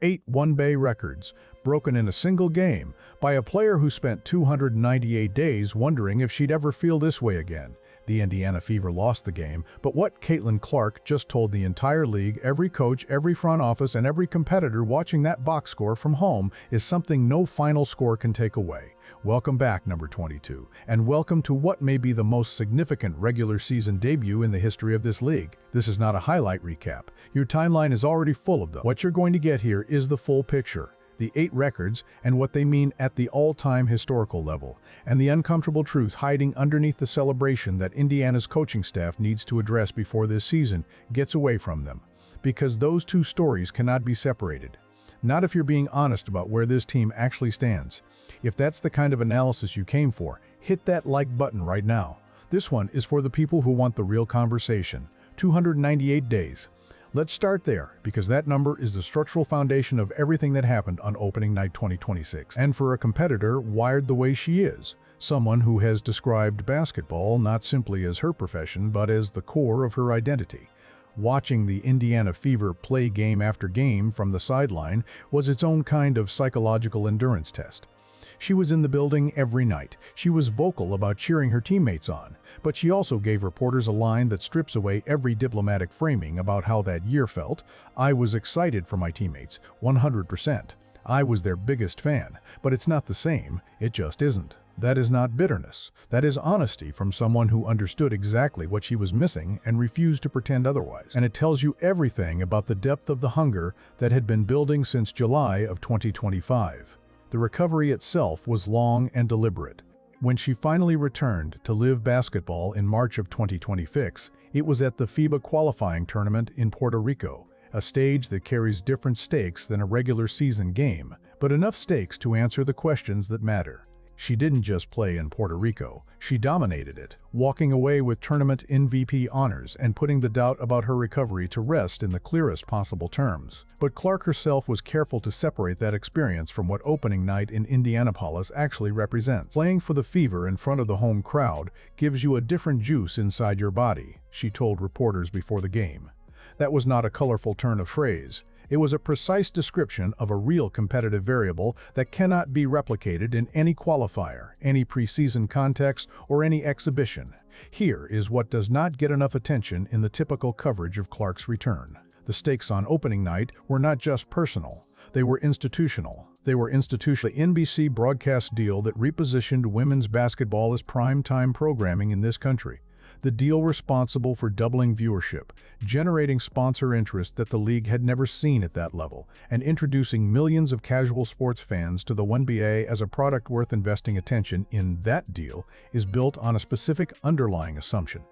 8 one-bay records, broken in a single game, by a player who spent 298 days wondering if she'd ever feel this way again. The Indiana Fever lost the game, but what Caitlin Clark just told the entire league, every coach, every front office, and every competitor watching that box score from home is something no final score can take away. Welcome back, number 22, and welcome to what may be the most significant regular season debut in the history of this league. This is not a highlight recap. Your timeline is already full of them. What you're going to get here is the full picture. The 8 records and what they mean at the all-time historical level, and the uncomfortable truth hiding underneath the celebration that Indiana's coaching staff needs to address before this season gets away from them. Because those two stories cannot be separated. Not if you're being honest about where this team actually stands. If that's the kind of analysis you came for, hit that like button right now. This one is for the people who want the real conversation. 298 days. Let's start there, because that number is the structural foundation of everything that happened on opening night 2026. And for a competitor wired the way she is, someone who has described basketball not simply as her profession, but as the core of her identity. Watching the Indiana Fever play game after game from the sideline was its own kind of psychological endurance test. She was in the building every night. She was vocal about cheering her teammates on, but she also gave reporters a line that strips away every diplomatic framing about how that year felt. I was excited for my teammates, 100%. I was their biggest fan, but it's not the same. It just isn't. That is not bitterness. That is honesty from someone who understood exactly what she was missing and refused to pretend otherwise. And it tells you everything about the depth of the hunger that had been building since July of 2025. The recovery itself was long and deliberate. When she finally returned to live basketball in March of 2026, it was at the FIBA qualifying tournament in Puerto Rico, a stage that carries different stakes than a regular season game, but enough stakes to answer the questions that matter. She didn't just play in Puerto Rico, she dominated it, walking away with tournament MVP honors and putting the doubt about her recovery to rest in the clearest possible terms. But Clark herself was careful to separate that experience from what opening night in Indianapolis actually represents. Playing for the Fever in front of the home crowd gives you a different juice inside your body, she told reporters before the game. That was not a colorful turn of phrase. It was a precise description of a real competitive variable that cannot be replicated in any qualifier, any preseason context, or any exhibition. Here is what does not get enough attention in the typical coverage of Clark's return. The stakes on opening night were not just personal. They were institutional. The NBC broadcast deal that repositioned women's basketball as prime-time programming in this country. The deal responsible for doubling viewership, generating sponsor interest that the league had never seen at that level, and introducing millions of casual sports fans to the NBA as a product worth investing attention in. That deal is built on a specific underlying assumption.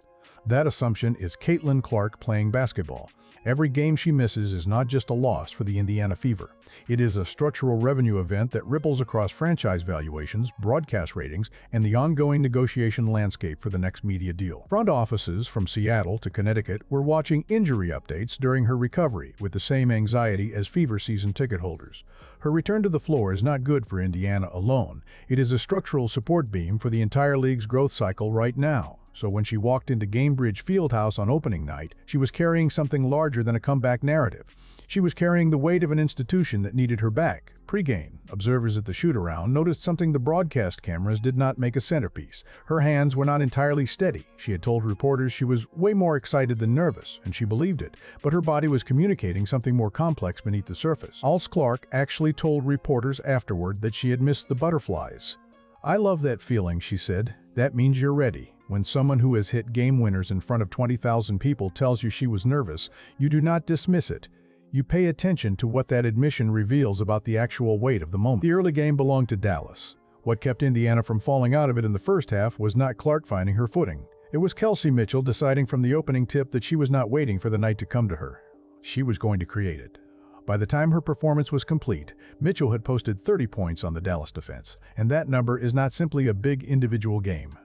That assumption is Caitlin Clark playing basketball. Every game she misses is not just a loss for the Indiana Fever. It is a structural revenue event that ripples across franchise valuations, broadcast ratings, and the ongoing negotiation landscape for the next media deal. Front offices from Seattle to Connecticut were watching injury updates during her recovery with the same anxiety as Fever season ticket holders. Her return to the floor is not good for Indiana alone. It is a structural support beam for the entire league's growth cycle right now. So when she walked into Gamebridge Fieldhouse on opening night, she was carrying something larger than a comeback narrative. She was carrying the weight of an institution that needed her back. Pre-game, observers at the shoot-around noticed something the broadcast cameras did not make a centerpiece. Her hands were not entirely steady. She had told reporters she was way more excited than nervous, and she believed it, but her body was communicating something more complex beneath the surface. Alce Clark actually told reporters afterward that she had missed the butterflies. "I love that feeling," she said. "That means you're ready." When someone who has hit game winners in front of 20,000 people tells you she was nervous, you do not dismiss it. You pay attention to what that admission reveals about the actual weight of the moment. The early game belonged to Dallas. What kept Indiana from falling out of it in the first half was not Clark finding her footing. It was Kelsey Mitchell deciding from the opening tip that she was not waiting for the night to come to her. She was going to create it. By the time her performance was complete, Mitchell had posted 30 points on the Dallas defense, and that number is not simply a big individual game.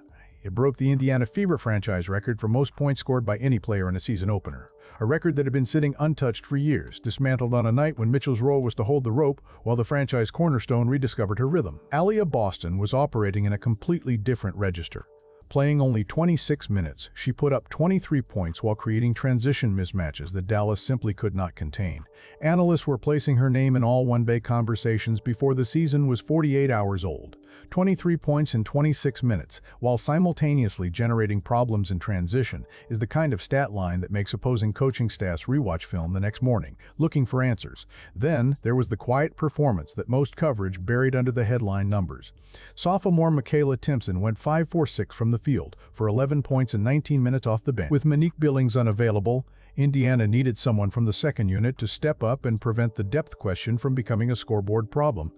It broke the Indiana Fever franchise record for most points scored by any player in a season opener, a record that had been sitting untouched for years, dismantled on a night when Mitchell's role was to hold the rope while the franchise cornerstone rediscovered her rhythm. Aliyah Boston was operating in a completely different register. Playing only 26 minutes, she put up 23 points while creating transition mismatches that Dallas simply could not contain. Analysts were placing her name in all one-bay conversations before the season was 48 hours old. 23 points in 26 minutes, while simultaneously generating problems in transition, is the kind of stat line that makes opposing coaching staffs rewatch film the next morning, looking for answers. Then, there was the quiet performance that most coverage buried under the headline numbers. Sophomore Michaela Timpson went 5-for-6 from the field for 11 points in 19 minutes off the bench. With Monique Billings unavailable, Indiana needed someone from the second unit to step up and prevent the depth question from becoming a scoreboard problem.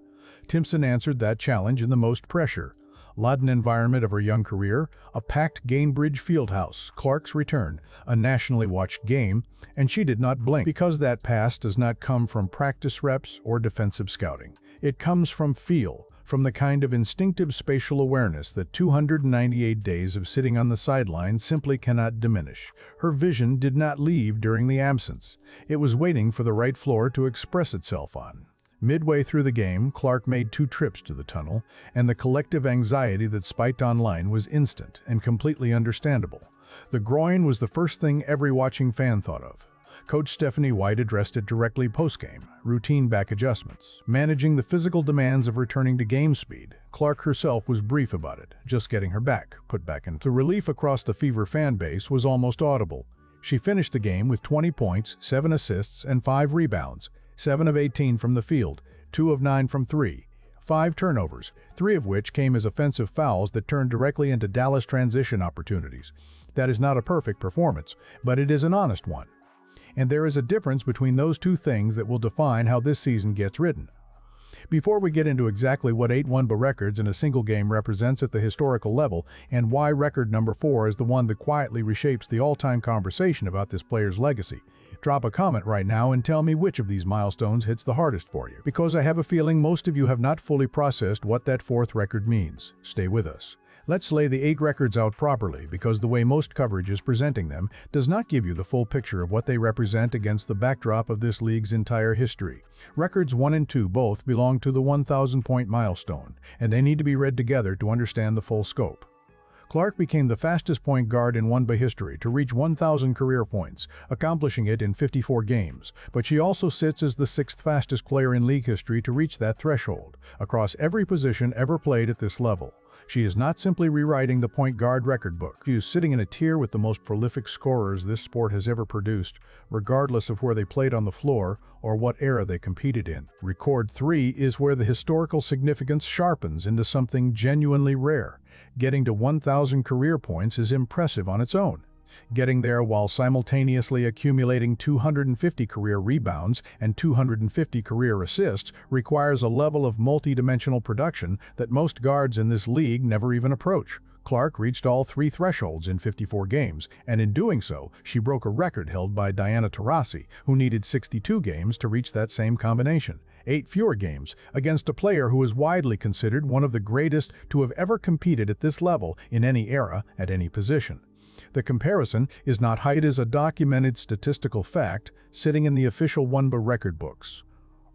Timpson answered that challenge in the most pressure-laden environment of her young career, a packed Gainbridge Fieldhouse, Clark's return, a nationally watched game, and she did not blink. Because that pass does not come from practice reps or defensive scouting. It comes from feel, from the kind of instinctive spatial awareness that 298 days of sitting on the sideline simply cannot diminish. Her vision did not leave during the absence. It was waiting for the right floor to express itself on. Midway through the game, Clark made 2 trips to the tunnel, and the collective anxiety that spiked online was instant and completely understandable. The groin was the first thing every watching fan thought of. Coach Stephanie White addressed it directly post-game, routine back adjustments. Managing the physical demands of returning to game speed, Clark herself was brief about it, just getting her back, put back in. The relief across the Fever fan base was almost audible. She finished the game with 20 points, 7 assists, and 5 rebounds, 7 of 18 from the field, 2 of 9 from 3, 5 turnovers, 3 of which came as offensive fouls that turned directly into Dallas transition opportunities. That is not a perfect performance, but it is an honest one. And there is a difference between those two things that will define how this season gets written. Before we get into exactly what 8 one-bay records in a single game represents at the historical level and why record number 4 is the one that quietly reshapes the all-time conversation about this player's legacy, drop a comment right now and tell me which of these milestones hits the hardest for you, because I have a feeling most of you have not fully processed what that 4th record means. Stay with us. Let's lay the 8 records out properly, because the way most coverage is presenting them does not give you the full picture of what they represent against the backdrop of this league's entire history. Records 1 and 2 both belong to the 1,000-point milestone, and they need to be read together to understand the full scope. Clark became the fastest point guard in one-bay history to reach 1,000 career points, accomplishing it in 54 games, but she also sits as the 6th fastest player in league history to reach that threshold, across every position ever played at this level. She is not simply rewriting the point guard record book. She is sitting in a tier with the most prolific scorers this sport has ever produced, regardless of where they played on the floor or what era they competed in. Record 3 is where the historical significance sharpens into something genuinely rare. Getting to 1,000 career points is impressive on its own. Getting there while simultaneously accumulating 250 career rebounds and 250 career assists requires a level of multi-dimensional production that most guards in this league never even approach. Clark reached all 3 thresholds in 54 games, and in doing so, she broke a record held by Diana Taurasi, who needed 62 games to reach that same combination. 8 fewer games, against a player who is widely considered one of the greatest to have ever competed at this level in any era, at any position. The comparison is not high. It is a documented statistical fact sitting in the official one-bay record books.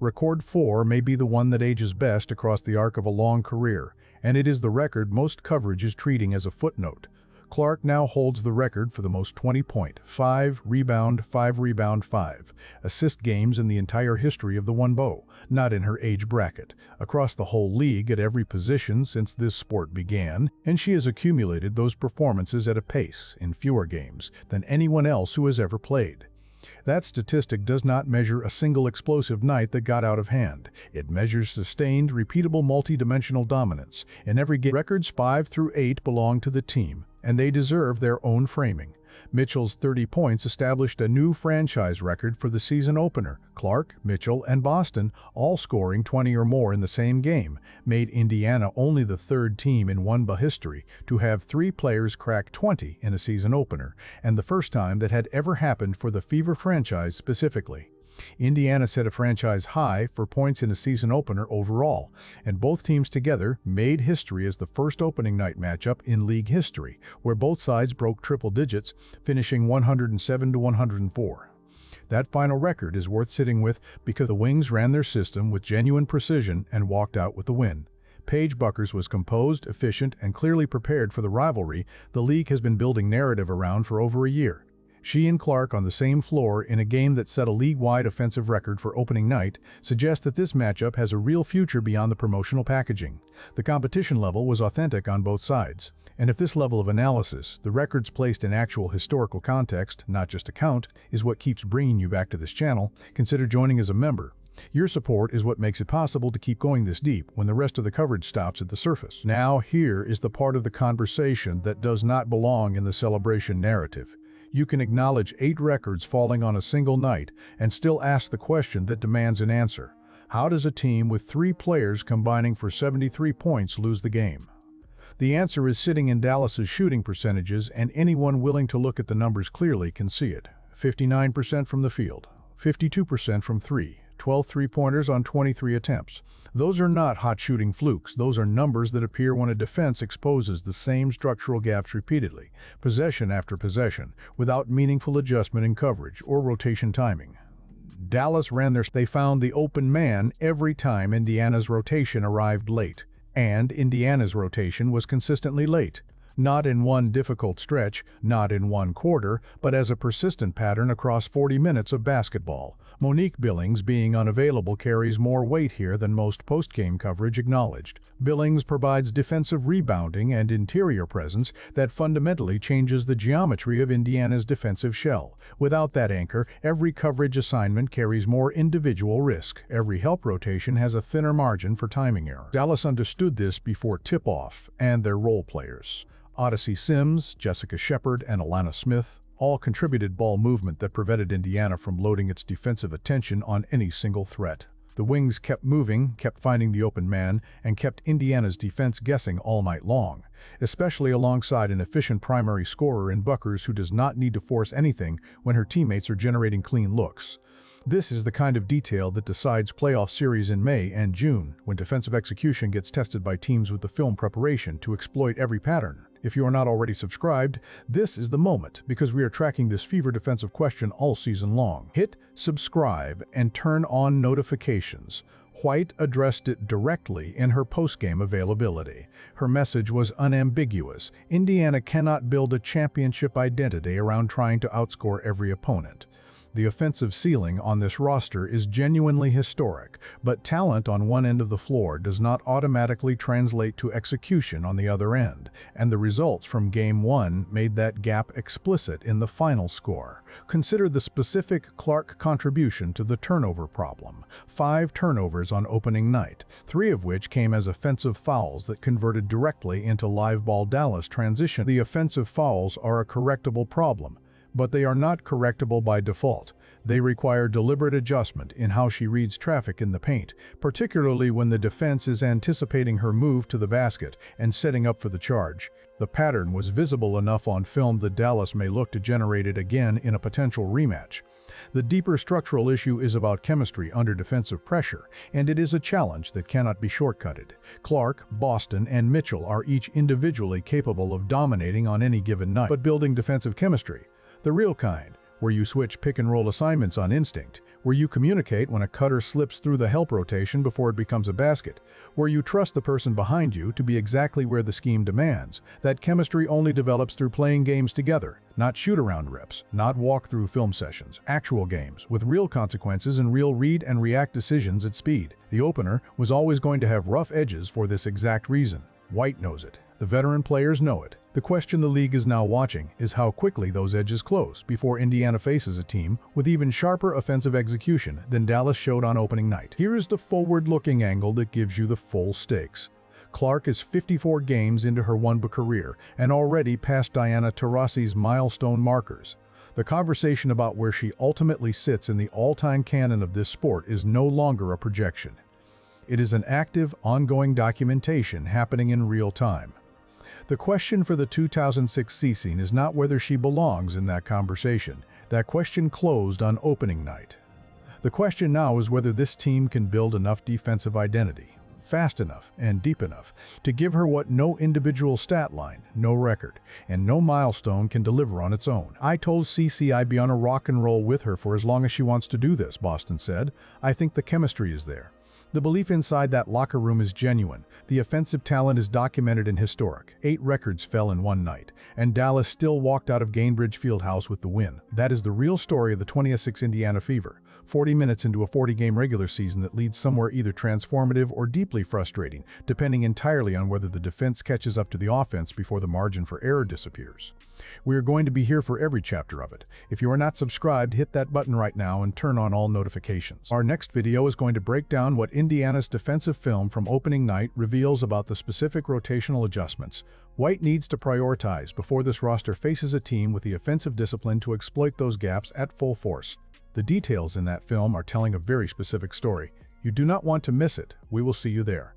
Record 4 may be the one that ages best across the arc of a long career, and it is the record most coverage is treating as a footnote. Clark now holds the record for the most 20-point, 5-rebound, 5-rebound, 5-assist games in the entire history of the one-bay, not in her age bracket, across the whole league at every position since this sport began, and she has accumulated those performances at a pace, in fewer games, than anyone else who has ever played. That statistic does not measure a single explosive night that got out of hand. It measures sustained, repeatable multi-dimensional dominance. In every game, records 5 through 8 belong to the team, and they deserve their own framing. Mitchell's 30 points established a new franchise record for the season opener. Clark, Mitchell, and Boston, all scoring 20 or more in the same game, made Indiana only the 3rd team in one-bay history to have 3 players crack 20 in a season opener, and the first time that had ever happened for the Fever franchise specifically. Indiana set a franchise high for points in a season opener overall, and both teams together made history as the first opening night matchup in league history, where both sides broke triple digits, finishing 107-104. That final record is worth sitting with because the Wings ran their system with genuine precision and walked out with the win. Paige Bueckers was composed, efficient, and clearly prepared for the rivalry the league has been building narrative around for over a year. She and Clark on the same floor in a game that set a league-wide offensive record for opening night suggests that this matchup has a real future beyond the promotional packaging. The competition level was authentic on both sides. And if this level of analysis, the records placed in actual historical context, not just a count, is what keeps bringing you back to this channel, consider joining as a member. Your support is what makes it possible to keep going this deep when the rest of the coverage stops at the surface. Now here is the part of the conversation that does not belong in the celebration narrative. You can acknowledge 8 records falling on a single night and still ask the question that demands an answer. How does a team with 3 players combining for 73 points lose the game? The answer is sitting in Dallas's shooting percentages, and anyone willing to look at the numbers clearly can see it. 59% from the field, 52% from 3, 12 three-pointers on 23 attempts. Those are not hot shooting flukes. Those are numbers that appear when a defense exposes the same structural gaps repeatedly, possession after possession, without meaningful adjustment in coverage or rotation timing. Dallas ran they found the open man every time Indiana's rotation arrived late. And Indiana's rotation was consistently late. Not in one difficult stretch, not in one quarter, but as a persistent pattern across 40 minutes of basketball. Monique Billings being unavailable carries more weight here than most post-game coverage acknowledged. Billings provides defensive rebounding and interior presence that fundamentally changes the geometry of Indiana's defensive shell. Without that anchor, every coverage assignment carries more individual risk. Every help rotation has a thinner margin for timing error. Dallas understood this before tip-off, and their role players, Odyssey Sims, Jessica Shepard, and Alana Smith, all contributed ball movement that prevented Indiana from loading its defensive attention on any single threat. The wings kept moving, kept finding the open man, and kept Indiana's defense guessing all night long, especially alongside an efficient primary scorer in Bueckers who does not need to force anything when her teammates are generating clean looks. This is the kind of detail that decides playoff series in May and June, when defensive execution gets tested by teams with the film preparation to exploit every pattern. If you are not already subscribed, this is the moment, because we are tracking this fever defensive question all season long. Hit subscribe and turn on notifications. White addressed it directly in her postgame availability. Her message was unambiguous. Indiana cannot build a championship identity around trying to outscore every opponent. The offensive ceiling on this roster is genuinely historic, but talent on one end of the floor does not automatically translate to execution on the other end, and the results from Game 1 made that gap explicit in the final score. Consider the specific Clark contribution to the turnover problem. 5 turnovers on opening night, 3 of which came as offensive fouls that converted directly into live ball Dallas transition. The offensive fouls are a correctable problem, but they are not correctable by default. They require deliberate adjustment in how she reads traffic in the paint, particularly when the defense is anticipating her move to the basket and setting up for the charge. The pattern was visible enough on film that Dallas may look to generate it again in a potential rematch. The deeper structural issue is about chemistry under defensive pressure, and it is a challenge that cannot be shortcutted. Clark, Boston, and Mitchell are each individually capable of dominating on any given night, but building defensive chemistry, the real kind, where you switch pick-and-roll assignments on instinct, where you communicate when a cutter slips through the help rotation before it becomes a basket, where you trust the person behind you to be exactly where the scheme demands. That chemistry only develops through playing games together, not shoot-around reps, not walk-through film sessions, actual games, with real consequences and real read and react decisions at speed. The opener was always going to have rough edges for this exact reason. White knows it. The veteran players know it. The question the league is now watching is how quickly those edges close before Indiana faces a team with even sharper offensive execution than Dallas showed on opening night. Here is the forward-looking angle that gives you the full stakes. Clark is 54 games into her one-book career and already passed Diana Taurasi's milestone markers. The conversation about where she ultimately sits in the all-time canon of this sport is no longer a projection. It is an active, ongoing documentation happening in real time. The question for the 2006 season is not whether she belongs in that conversation. That question closed on opening night. The question now is whether this team can build enough defensive identity, fast enough and deep enough, to give her what no individual stat line, no record, and no milestone can deliver on its own. "I told Cece I'd be on a rock and roll with her for as long as she wants to do this," Boston said. "I think the chemistry is there. The belief inside that locker room is genuine. The offensive talent is documented and historic. 8 records fell in one night, and Dallas still walked out of Gainbridge Fieldhouse with the win. That is the real story of the 2006 Indiana Fever. 40 minutes into a 40-game regular season that leads somewhere either transformative or deeply frustrating, depending entirely on whether the defense catches up to the offense before the margin for error disappears. We are going to be here for every chapter of it. If you are not subscribed, hit that button right now and turn on all notifications. Our next video is going to break down what Indiana's defensive film from opening night reveals about the specific rotational adjustments White needs to prioritize before this roster faces a team with the offensive discipline to exploit those gaps at full force. The details in that film are telling a very specific story. You do not want to miss it. We will see you there.